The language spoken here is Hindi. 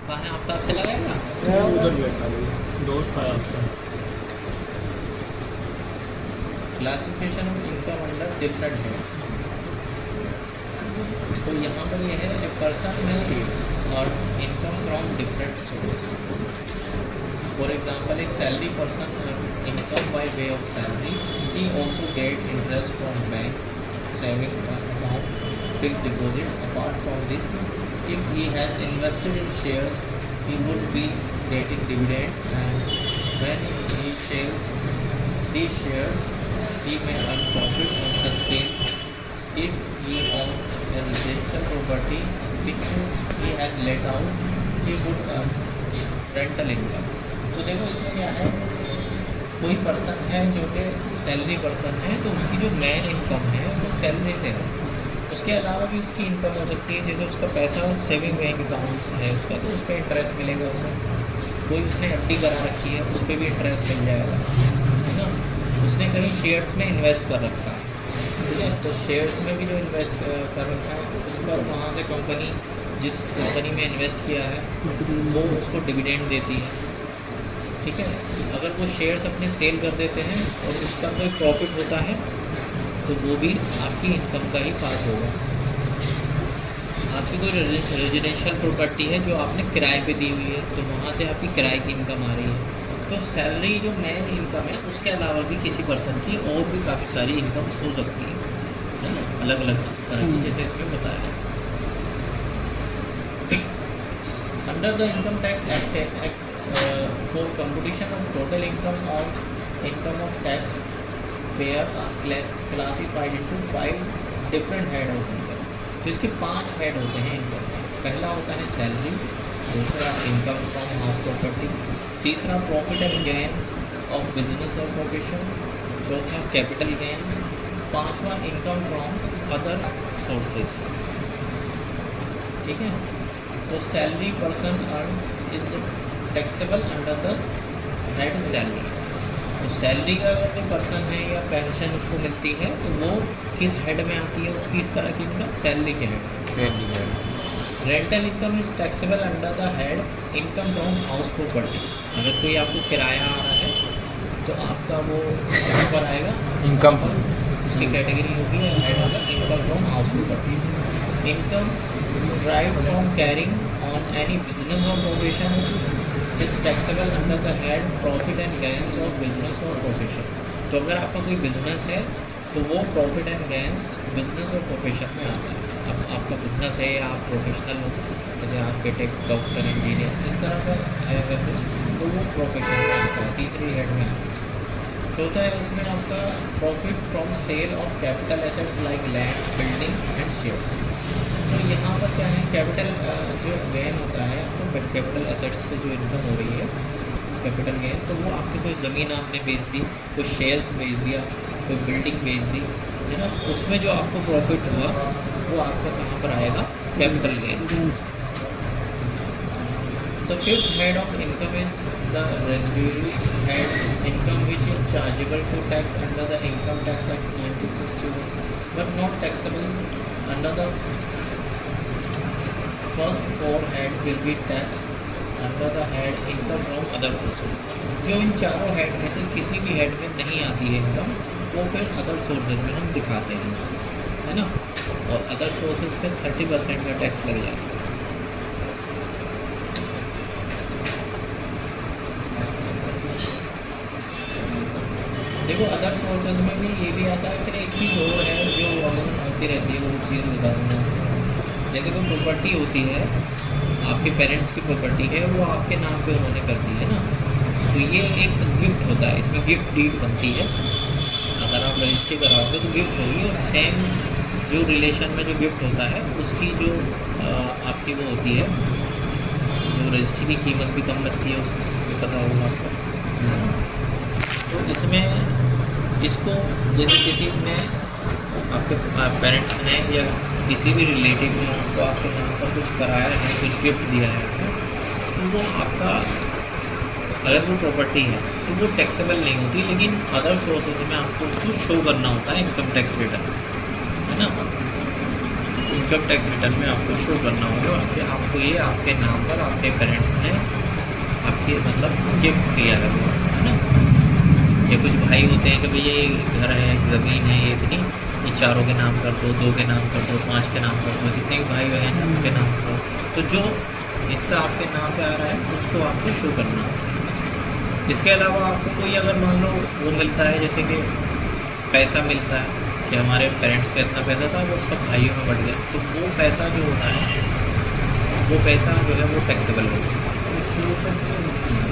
कहाँ है आफ्ताब, चला जाएगा? उधर बैठा दोस्त आया आपसे। Classification of income under different heads. तो यहाँ पर यह है ए पर्सन में और income from different source. For example A salary person income by way of salary, he also get interest from bank, saving account, fix deposit. Apart from this, if he has invested in shares, he would be getting dividend, and when he sells these shares, he may earn profit on such sale. If he owns a residential property which he has let out, he would earn rental income. तो देखो इसमें क्या है, कोई पर्सन है जो कि सैलरी पर्सन है, तो उसकी जो मेन इनकम है वो सैलरी से है। उसके अलावा भी उसकी इनकम हो सकती है, जैसे उसका पैसा सेविंग बैंक अकाउंट है उसका, तो उस पर इंटरेस्ट मिलेगा उसे। कोई उसने एफडी करा रखी है, उस पर भी इंटरेस्ट मिल जाएगा, है ना। उसने कहीं शेयर्स में इन्वेस्ट कर रखा है, ठीक है, तो शेयर्स में भी जो इन्वेस्ट कर रखा है, तो उस पर वहाँ से कंपनी, जिस कंपनी में इन्वेस्ट किया है वो उसको डिविडेंड देती है, ठीक है। अगर वो शेयर्स अपने सेल कर देते हैं और उसका कोई प्रॉफिट होता है, तो वो भी आपकी इनकम का ही पार्ट होगा। आपकी कोई रेजिडेंशियल प्रॉपर्टी है जो आपने किराए पे दी हुई है, तो वहाँ से आपकी किराए की इनकम आ रही है। तो सैलरी जो मेन इनकम है, उसके अलावा भी किसी पर्सन की और भी काफ़ी सारी इनकम्स हो सकती है ना, अलग अलग तरह की, जैसे इसमें बताया। Under the income tax act for competition of total income और income of tax payer are classified into 5 different head of income. तो इसके 5 हेड होते हैं इनकम के। पहला होता है सैलरी, दूसरा इनकम फ्रॉम हाउस प्रॉपर्टी, तीसरा profit and gain of business और प्रोफेशन, चौथा कैपिटल गेन्स, पांचवा इनकम फ्रॉम अदर सोर्सेज, ठीक है। तो salary person earn is taxable under the head salary. तो सैलरी का अगर कोई पर्सन है या पेंशन उसको मिलती है, तो वो किस हेड में आती है, उसकी इस तरह की इनकम सैलरी के head. Rental income is taxable under the head income from house property. अगर कोई आपको किराया आ रहा है, तो आपका वो कहाँ पर आएगा, इनकम उसकी कैटेगरी होगी हेड होगा income from house property. Income derived from carrying on any business और profession is taxable under the head profit and gains और बिजनेस और प्रोफेशन। तो अगर आपका कोई बिजनेस है, तो वो प्रॉफिट एंड गेन्स बिजनेस और प्रोफेशन में आता है। अब आपका बिजनेस है या आप प्रोफेशनल हो, जैसे आर्किटेक्ट, डॉक्टर, इंजीनियर, इस तरह का है अगर कुछ, तो वो प्रोफेशन में आता है, तीसरी हेड में आता है। चौथा है इसमें आपका profit from sale of capital assets like land, building and shares. तो यहाँ पर क्या है, कैपिटल जो गेन होता है, आपको कैपिटल एसेट्स से जो इनकम हो रही है कैपिटल गेन, तो वो आपकी कोई ज़मीन आपने बेच दी, कोई शेयर्स बेच दिया, कोई बिल्डिंग बेच दी, है ना, उसमें जो आपको प्रॉफिट हुआ वो आपका कहाँ पर आएगा, capital gain. The fifth head of income is the residuary head income, which is chargeable to tax under the Income Tax Act 1961, but not taxable under the first 4 head will be taxed under the head income from other sources। जो इन चारों हेड में से किसी भी हेड में नहीं आती है इनकम, वो फिर अदर सोर्सेज में हम दिखाते हैं उसको, है ना, और अदर सोर्सेज पे 30% का टैक्स लग जाता है। देखो अदर सोर्सेज में भी ये भी आता है, फिर एक चीज़ और है जो अमूमन होती रहती है, वो चीज़ बताऊँगा। जैसे कोई प्रॉपर्टी होती है, आपके पेरेंट्स की प्रॉपर्टी है, वो आपके नाम पे उन्होंने कर दी है ना, तो ये एक गिफ्ट होता है, इसमें गिफ्ट डीड बनती है। अगर आप रजिस्ट्री कराओगे तो गिफ्ट होगी, और सेम जो रिलेशन में जो गिफ्ट होता है उसकी जो आपकी वो होती है, जो रजिस्ट्री की कीमत भी कम लगती है, उसको पता होगा आपको। तो इसमें इसको जैसे किसी ने आपके पेरेंट्स ने या किसी भी रिलेटिव ने आपको आपके नाम पर कुछ कराया है, कुछ गिफ्ट दिया है, तो वो आपका अगर वो प्रॉपर्टी है तो वो टैक्सेबल नहीं होती, लेकिन अदर सोर्सेज में आपको उसको शो करना होता है इनकम टैक्स रिटर्न, है ना। इनकम टैक्स रिटर्न में आपको शो करना होगा कि आपको ये आपके नाम पर आपके पेरेंट्स ने आपके मतलब गिफ्ट किया है वो, है ना। या कुछ भाई होते हैं कि भैया ये घर है, ज़मीन है, ये इतनी, ये चारों के नाम कर दो, 2 के नाम कर दो, 5 के नाम कर दो, जितने भी भाई बहन हैं उनके नाम करो। तो जो हिस्सा आपके नाम पे आ रहा है उसको आपको शो करना है। इसके अलावा आपको कोई अगर मान लो वो मिलता है, जैसे कि पैसा मिलता है कि हमारे पेरेंट्स का इतना पैसा था वो सब भाइयों में बढ़ गया, तो वो पैसा जो होता है वो पैसा जो है वो टैक्सेबल होता है।